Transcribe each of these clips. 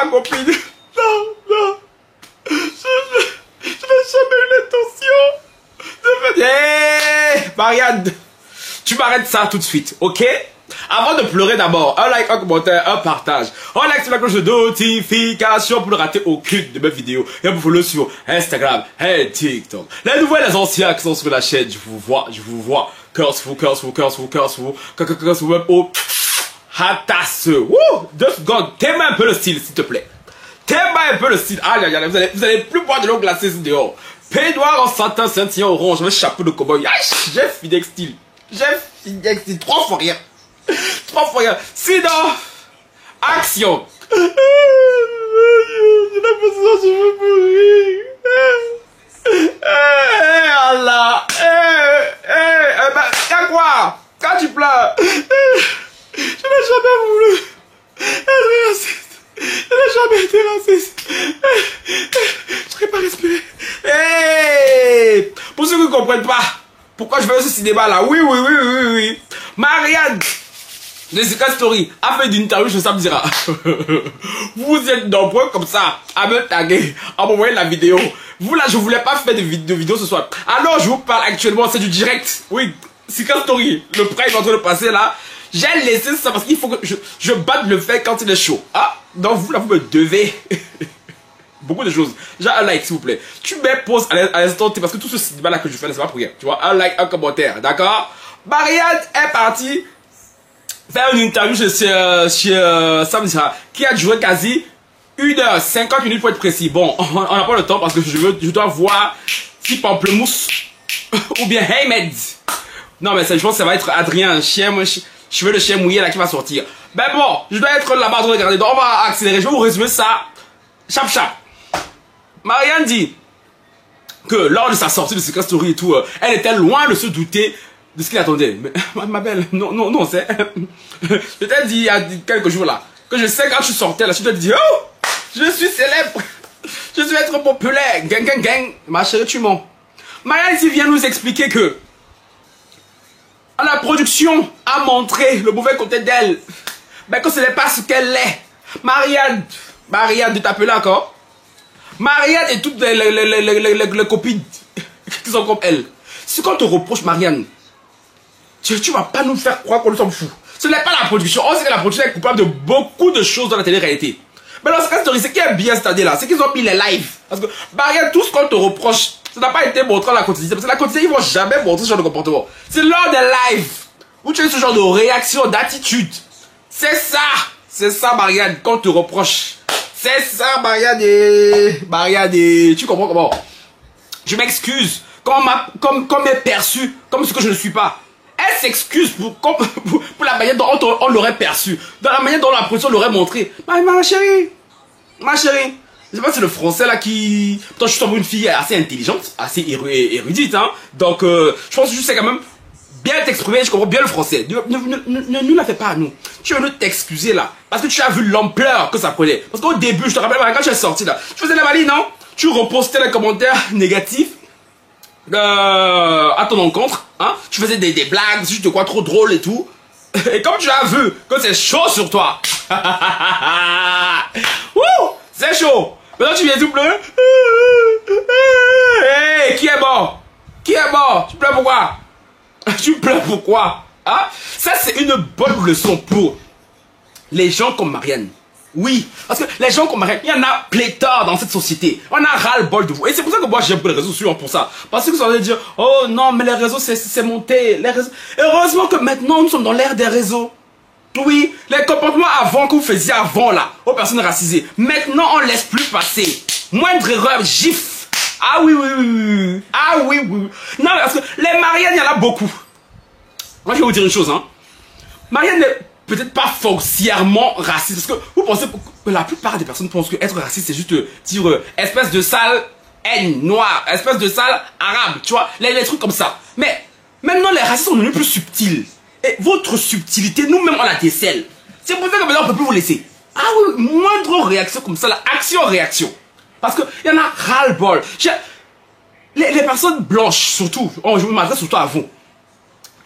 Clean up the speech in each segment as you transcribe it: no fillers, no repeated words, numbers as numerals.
ma copine. Non, non. Je n'ai jamais eu l'intention de faire... Hé, Marianne, tu m'arrêtes ça tout de suite, ok? Avant de pleurer d'abord, un like, un commentaire, un partage. On like sur la cloche de notification pour ne rater aucune de mes vidéos. Et vous follow sur Instagram et TikTok. Les nouveaux et les anciens qui sont sur la chaîne, je vous vois. Curse vous, même au hatasse. Wouh, 2 secondes. T'aimes un peu le style, s'il te plaît. T'aimes un peu le style. Aïe, aïe, aïe, vous allez plus boire de l'eau glacée ici dehors. Peignoir en satin, ceinture orange, avec chapeau de cowboy. Aïe, j'ai Fidex style. 3 fois rien. 3 fois rien. Sinon, action. J'ai l'impression que je veux mourir. Allah. Y'a quoi? Quand tu pleures. Je n'ai jamais voulu être raciste. Je n'ai jamais été raciste. Je n'aurais pas respiré. Hey, pour ceux qui ne comprennent pas pourquoi je fais ce cinéma là, oui. Marianne de Secret Story a fait d'une interview sur Sam Dira. Vous êtes nombreux comme ça à me taguer, à m'envoyer la vidéo. Vous là, je voulais pas faire de vidéo ce soir. Alors je vous parle actuellement, c'est du direct. Oui, Secret Story, le prêt est en train de passer là. J'ai laissé ça parce qu'il faut que je batte le fait quand il est chaud. Ah, donc vous là, vous me devez beaucoup de choses. J'ai un like s'il vous plaît. Tu mets pause à l'instant T parce que tout ce cinéma là que je fais, c'est pas pour rien. Tu vois, un like, un commentaire, d'accord? Marianne est partie faire une interview chez Sam Dira qui a duré quasi 1h50 pour être précis. Bon, on n'a pas le temps parce que je dois voir si Pamplemousse ou bien Haymed. Non mais je pense que ça va être Adrien, je veux le chien mouillé là qui va sortir. Ben bon, je dois être là-bas de regarder. Donc on va accélérer, je vais vous résumer ça. Chap. Marianne dit que lors de sa sortie de Secret Story et tout, elle était loin de se douter de ce qu'il attendait. Mais ma belle, non, c'est... Je t'ai dit il y a quelques jours là, que je sais quand tu sortais là, tu te dis, oh, je suis célèbre, je vais être populaire, gang, ma chérie, tu mens. Marianne ici vient nous expliquer que la production a montré le mauvais côté d'elle, mais que ce n'est pas ce qu'elle est. Marianne, de t'appeler encore. Marianne et toutes les copines qui sont comme elle. Ce qu'on te reproche, Marianne, tu vas pas nous faire croire qu'on nous sommes fous. Ce n'est pas la production. On sait que la production est coupable de beaucoup de choses dans la télé-réalité. Mais dans Secret Story, ce qui est bien cette année-là, c'est qu'ils ont mis les lives. Parce que, Marianne, tout ce qu'on te reproche, ça n'a pas été montré à la quotidienne. Parce que la quotidienne, ils vont jamais montrer ce genre de comportement. C'est lors des lives où tu as ce genre de réaction, d'attitude. C'est ça, Marianne, qu'on te reproche. C'est ça, Marianne, tu comprends comment? Je m'excuse, comme est perçu, comme ce que je ne suis pas. Elle s'excuse pour la manière dont on l'aurait perçu, dans la manière dont la production l'aurait montré. Ma chérie, je sais pas si c'est le français là qui... Pourtant je suis tombé une fille assez intelligente, assez érudite, hein. Donc je pense que je sais quand même bien t'exprimer, je comprends bien le français. Ne nous la fais pas à nous. Tu veux nous t'excuser là, parce que tu as vu l'ampleur que ça prenait. Parce qu'au début, je te rappelle, quand tu es sorti là, tu faisais la maline, non? Tu repostais les commentaires négatifs à ton encontre, hein? Tu faisais des blagues, tu te crois trop drôle et tout. Et comme tu as vu que c'est chaud sur toi, wouh, c'est chaud. Maintenant tu viens tout pleurer. Hey, qui est mort? Tu pleures pourquoi? Tu pleures pourquoi? Hein? Ça c'est une bonne leçon pour les gens comme Marianne. Oui, parce que les gens comme Marianne, il y en a pléthore dans cette société. On a ras-le-bol de vous. Et c'est pour ça que moi j'aime les réseaux sociaux pour ça. Parce que vous allez dire, oh non, mais les réseaux c'est monté. Les réseaux... Heureusement que maintenant nous sommes dans l'ère des réseaux. Oui, les comportements avant que vous faisiez avant là, aux personnes racisées. Maintenant on laisse plus passer. Moindre erreur, gifle. Ah oui. Non, parce que les Marianne, il y en a beaucoup. Moi je vais vous dire une chose, hein. Marianne n'est peut-être pas foncièrement raciste. Parce que vous pensez que la plupart des personnes pensent que être raciste, c'est juste dire espèce de sale haine noire, espèce de sale arabe, tu vois, les trucs comme ça. Mais maintenant, les racistes sont devenus plus subtils. Et votre subtilité, nous-mêmes, on la décèle. C'est pour ça que maintenant, on ne peut plus vous laisser. Ah oui, moindre réaction comme ça, la action-réaction. Parce qu'il y en a ras-le-bol. Les personnes blanches, surtout, je m'adresse surtout à vous.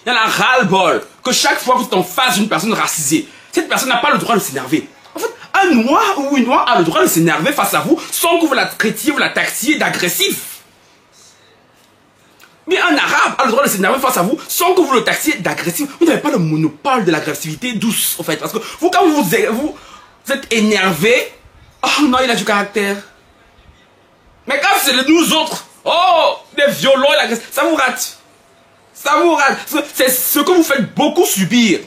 Il y en a ras-le-bol que chaque fois que vous êtes en face d'une personne racisée, cette personne n'a pas le droit de s'énerver. En fait, Un noir ou une noire a le droit de s'énerver face à vous sans que vous la traitiez, vous la taxiez d'agressif. Mais un arabe a le droit de s'énerver face à vous sans que vous le taxiez d'agressif. Vous n'avez pas le monopole de l'agressivité douce, en fait. Parce que vous, quand vous êtes énervé, oh non, il a du caractère. Mais quand c'est nous autres, oh, des violons, ça vous rate. Ça vous rate. C'est ce que vous faites beaucoup subir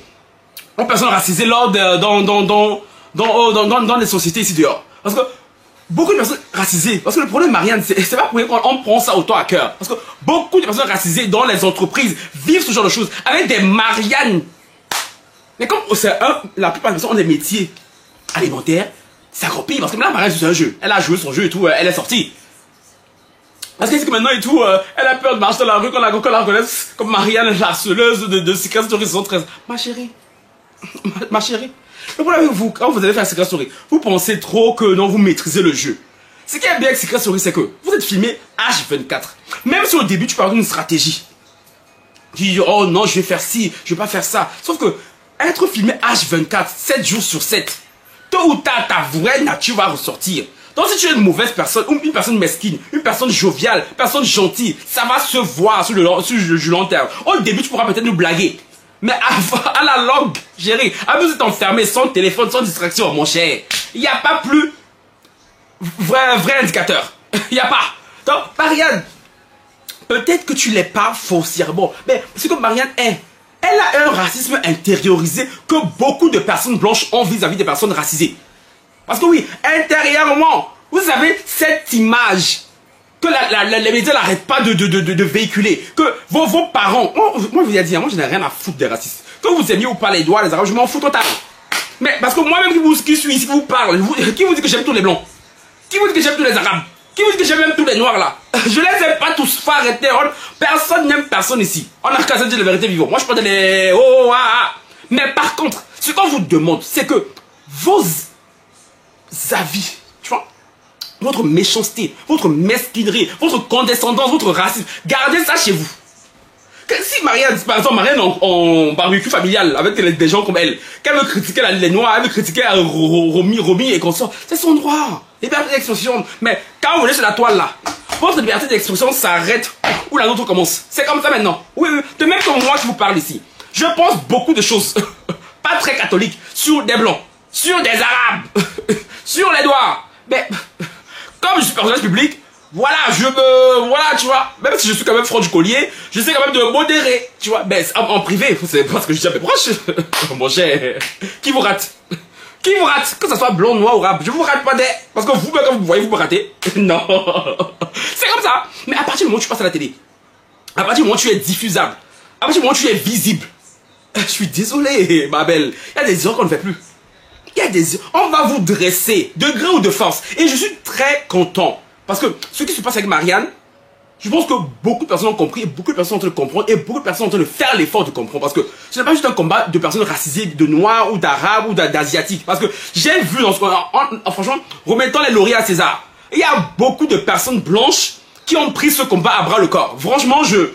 aux personnes racisées lors dans les sociétés ici dehors. Parce que beaucoup de personnes racisées, parce que le problème, Marianne, c'est pas pour rien qu'on prend ça autant à cœur. Parce que beaucoup de personnes racisées dans les entreprises vivent ce genre de choses avec des Mariannes. Mais comme la plupart des personnes ont des métiers alimentaires, c'est encore pire. Parce que là, Marianne, c'est un jeu. Elle a joué son jeu et tout, elle est sortie. Parce que maintenant et tout, elle a peur de marcher dans la rue quand la reconnaisse comme Marianne, la harceleuse de Secret Story saison 13. Ma chérie, ma chérie. Le problème avec vous, quand vous allez faire Secret Story, vous pensez trop que non, vous maîtrisez le jeu. Ce qui est bien avec Secret Story, c'est que vous êtes filmé H24. Même si au début, tu parles d'une stratégie. Tu dis, oh non, je vais faire ci, je vais pas faire ça. Sauf que, être filmé H24, 7 jours sur 7, tôt ou tard, ta vraie nature va ressortir. Donc si tu es une mauvaise personne, ou une personne mesquine, une personne joviale, une personne gentille, ça va se voir sur le long terme. Au début, tu pourras peut-être nous blaguer. Mais à la longue, chérie, à vous êtes enfermé sans téléphone, sans distraction, mon cher. Il n'y a pas plus vrai indicateur. Il n'y a pas. Donc, Marianne, peut-être que tu ne l'es pas foncièrement, mais c'est comme Marianne est. Elle a un racisme intériorisé que beaucoup de personnes blanches ont vis-à-vis des personnes racisées. Parce que oui, intérieurement, vous avez cette image que les médias n'arrêtent pas de véhiculer. Que vos parents, moi je vous ai dit, moi je n'ai rien à foutre des racistes. Que vous aimiez ou pas les doigts, les arabes, je m'en fous totalement. Mais parce que moi-même qui suis ici, qui vous parle, qui vous dit que j'aime tous les blancs? Qui vous dit que j'aime tous les arabes? Qui vous dit que j'aime même tous les noirs là? Je les aime pas tous, faut arrêter. Personne n'aime personne ici. On n'a qu'à se dire la vérité vivant. Moi je prends des Mais par contre, ce qu'on vous demande, c'est que vos avis, tu vois, votre méchanceté, votre mesquinerie, votre condescendance, votre racisme, gardez ça chez vous. Que si Marianne, par exemple, Marianne en barbecue familial avec des gens comme elle, qu'elle veut critiquer les noirs, elle veut critiquer Romy et consort, c'est son droit. Liberté d'expression. Mais quand vous êtes sur la toile là, votre liberté d'expression s'arrête où la nôtre commence. C'est comme ça maintenant. Oui, oui. De même comme moi qui vous parle ici. Je pense beaucoup de choses, pas très catholiques, sur des blancs, sur des arabes, sur les noirs. Mais comme je suis personnage public, voilà, voilà, tu vois, même si je suis quand même franc du collier, je sais quand même de modérer, tu vois, mais en privé, c'est parce que je suis un peu proche. Mon cher, qui vous rate? Qui vous rate? Que ce soit blanc, noir ou arabe, je vous rate pas des... Parce que vous, quand vous voyez, vous me ratez. Non. C'est comme ça. Mais à partir du moment où tu passes à la télé, à partir du moment où tu es diffusable, à partir du moment où tu es visible, je suis désolé, ma belle, il y a des erreurs qu'on ne fait plus. Il y a des... On va vous dresser, de gré ou de force. Et je suis très content. Parce que ce qui se passe avec Marianne, je pense que beaucoup de personnes ont compris, et beaucoup de personnes sont en train de comprendre, et beaucoup de personnes sont en train de faire l'effort de comprendre. Parce que ce n'est pas juste un combat de personnes racisées, de noirs, ou d'arabes, ou d'asiatiques. Parce que j'ai vu, franchement, remettant les lauriers à César, il y a beaucoup de personnes blanches qui ont pris ce combat à bras le corps. Franchement, je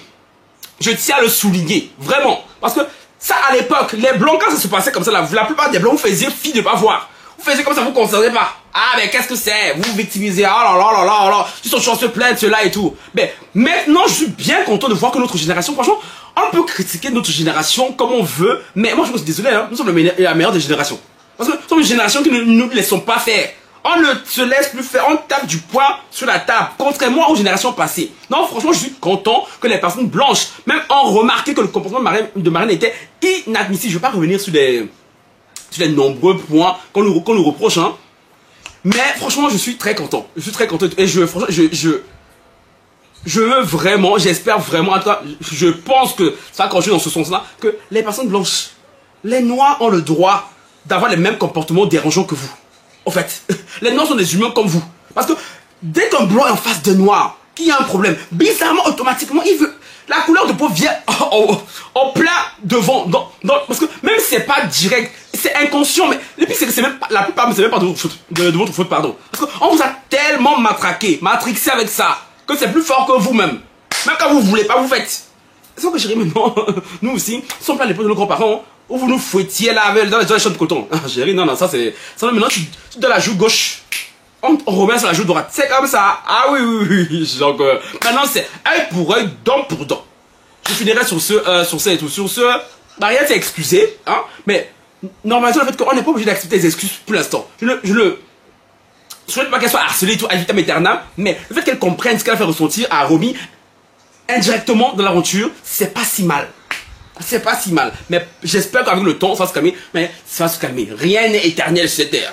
tiens à le souligner. Vraiment. Parce que ça, à l'époque, les blancs, quand ça se passait comme ça, la plupart des blancs, vous faisiez fi de ne pas voir. Vous faisiez comme ça, vous ne concernez pas. Ah, mais qu'est-ce que c'est? Vous vous victimisez. Oh là là là là là. Ils sont chanceux, plein de cela et tout. Mais maintenant, je suis bien content de voir que notre génération, franchement, on peut critiquer notre génération comme on veut. Mais moi, je me suis désolé, hein, nous sommes la meilleure des générations. Parce que nous sommes une génération qui ne nous laissons pas faire. On ne se laisse plus faire. On tape du poing sur la table. Contrairement aux générations passées. Non, franchement, je suis content que les personnes blanches, même ont remarqué que le comportement de Marianne était inadmissible. Je ne vais pas revenir sur les nombreux points qu'on nous reproche, hein. Mais franchement, je suis très content. Je suis très content. Et franchement, je veux vraiment, j'espère vraiment, en tout cas, je pense que ça va continuer dans ce sens-là, que les personnes blanches, les noirs ont le droit d'avoir les mêmes comportements dérangeants que vous. En fait, les noirs sont des humains comme vous. Parce que dès qu'un blanc est en face de noir, qui a un problème, bizarrement, automatiquement, il veut... La couleur de peau vient en plein devant. Parce que même si c'est pas direct, c'est inconscient. Mais le pire, c'est que c'est même pas, la plupart, c'est même pas de votre faute, pardon. Parce qu'on vous a tellement matraqué, matrixé avec ça, que c'est plus fort que vous-même. Même quand vous voulez pas, vous faites. C'est ça que chérie, maintenant, nous aussi, si on prend l'époque de nos grands-parents, Où vous nous fouettiez là avec dans les champs de coton. Ah, chérie, non, non, ça c'est... Ça maintenant, tu donnes la joue gauche. On remet sur la joue droite. C'est comme ça. Ah oui, oui, oui. Donc, maintenant, c'est œil pour œil, dent pour dent. Je finirai sur ce et tout. Sur ce, Marianne s'est excusée, hein. Mais, normalement, le fait qu'on n'est pas obligé d'accepter les excuses pour l'instant. Je ne souhaite pas qu'elle soit harcelée et tout, ad vitam aeternam, mais le fait qu'elle comprenne ce qu'elle a fait ressentir à Romy, indirectement dans l'aventure, c'est pas si mal. C'est pas si mal. Mais j'espère qu'avec le temps, ça va se calmer. Mais ça va se calmer. Rien n'est éternel sur cette terre.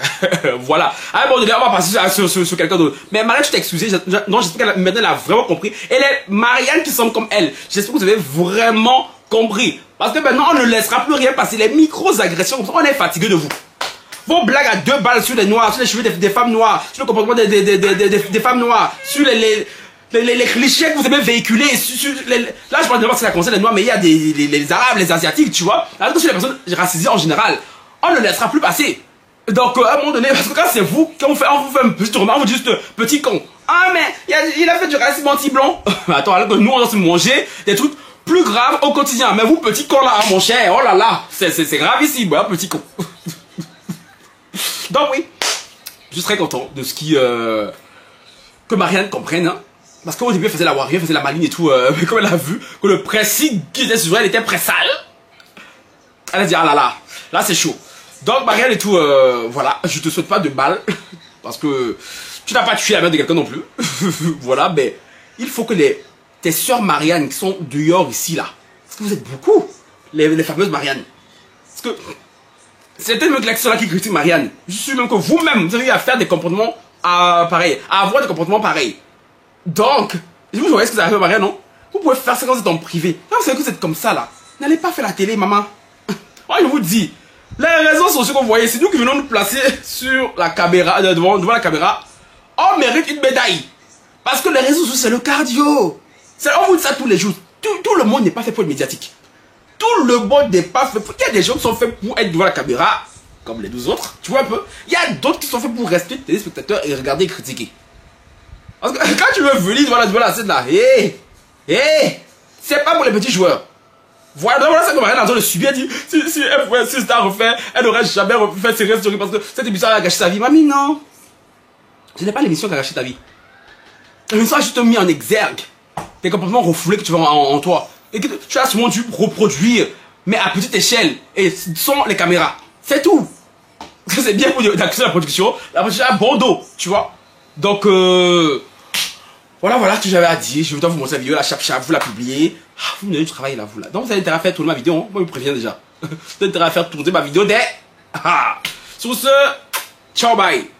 Voilà. Ah bon, on va passer sur quelqu'un d'autre. Mais Marianne, tu t'es excusée. Non, j'espère qu'elle maintenant elle a vraiment compris. Elle est Marianne qui semble comme elle. J'espère que vous avez vraiment compris. Parce que maintenant, on ne laissera plus rien passer. Les micro-agressions, on est fatigué de vous. Vos blagues à 2 balles sur les noirs, sur les cheveux des femmes noires, sur le comportement des femmes noires, sur les clichés que vous aimez véhiculer. Là, je parle de voir que ça concerne les noirs, mais il y a les arabes, les asiatiques, tu vois. Alors que sur les personnes racisées en général, on ne laissera plus passer. Donc, à un moment donné, parce que quand c'est vous, quand on vous fait un petit remarque, on vous dit juste petit con. Ah, mais il a fait du racisme anti-blanc. Attends, alors que nous, on doit se manger des trucs plus graves au quotidien. Mais vous, petit con là, mon cher, oh là là, c'est grave ici, hein, petit con. Donc oui, je serais content de ce qui... que Marianne comprenne, hein. Parce qu'au début elle faisait la warrior, elle faisait la maligne et tout, mais comme elle a vu que le principe qui était sur elle était très sale, elle a dit ah là c'est chaud. Donc Marianne et tout, voilà, je te souhaite pas de mal, parce que tu n'as pas tué la mère de quelqu'un non plus, voilà, mais il faut que tes sœurs Marianne qui sont dehors ici là, parce que vous êtes beaucoup, les fameuses Marianne, parce que c'est tellement que l'action là qui critique Marianne, je suis même que vous-même, vous avez à faire des comportements pareils, à avoir des comportements pareils. Donc, vous voyez ce que vous avez fait Marianne, non? Vous pouvez faire ça quand vous êtes en privé. Quand vous savez que vous êtes comme ça là, n'allez pas faire la télé, maman. Moi, je vous dis, les réseaux sociaux que vous voyez, c'est nous qui venons nous placer sur la caméra, devant la caméra. On mérite une médaille. Parce que les réseaux sociaux, c'est le cardio. On vous dit ça tous les jours. Tout le monde n'est pas fait pour être médiatique. Tout le monde n'est pas fait pour... Il y a des gens qui sont faits pour être devant la caméra, comme les 12 autres, tu vois un peu. Il y a d'autres qui sont faits pour rester téléspectateurs et regarder et critiquer. Parce que quand tu veux venir devant la scène là, c'est pas pour les petits joueurs. Voilà ça que Marianne a besoin de subir. Elle dit, si elle pouvait si ça refait, elle n'aurait jamais refait ses restaurants parce que cette émission a gâché sa vie. Mamie, non. Ce n'est pas l'émission qui a gâché ta vie. L'émission a juste mis en exergue des comportements refoulés que tu vois en toi. Et que tu as souvent dû reproduire, mais à petite échelle, et sans les caméras. C'est tout. C'est bien pour d'accès à la production a bon dos, tu vois. Donc, voilà ce que j'avais à dire. Je voudrais vous montrer la vidéo, la chap, vous la publiez. Vous me donnez du travail là, vous là. Donc, vous avez intérêt à faire tourner ma vidéo, hein. Moi, je vous préviens déjà. Vous avez intérêt à faire tourner ma vidéo dès. Sur ce, ciao, bye.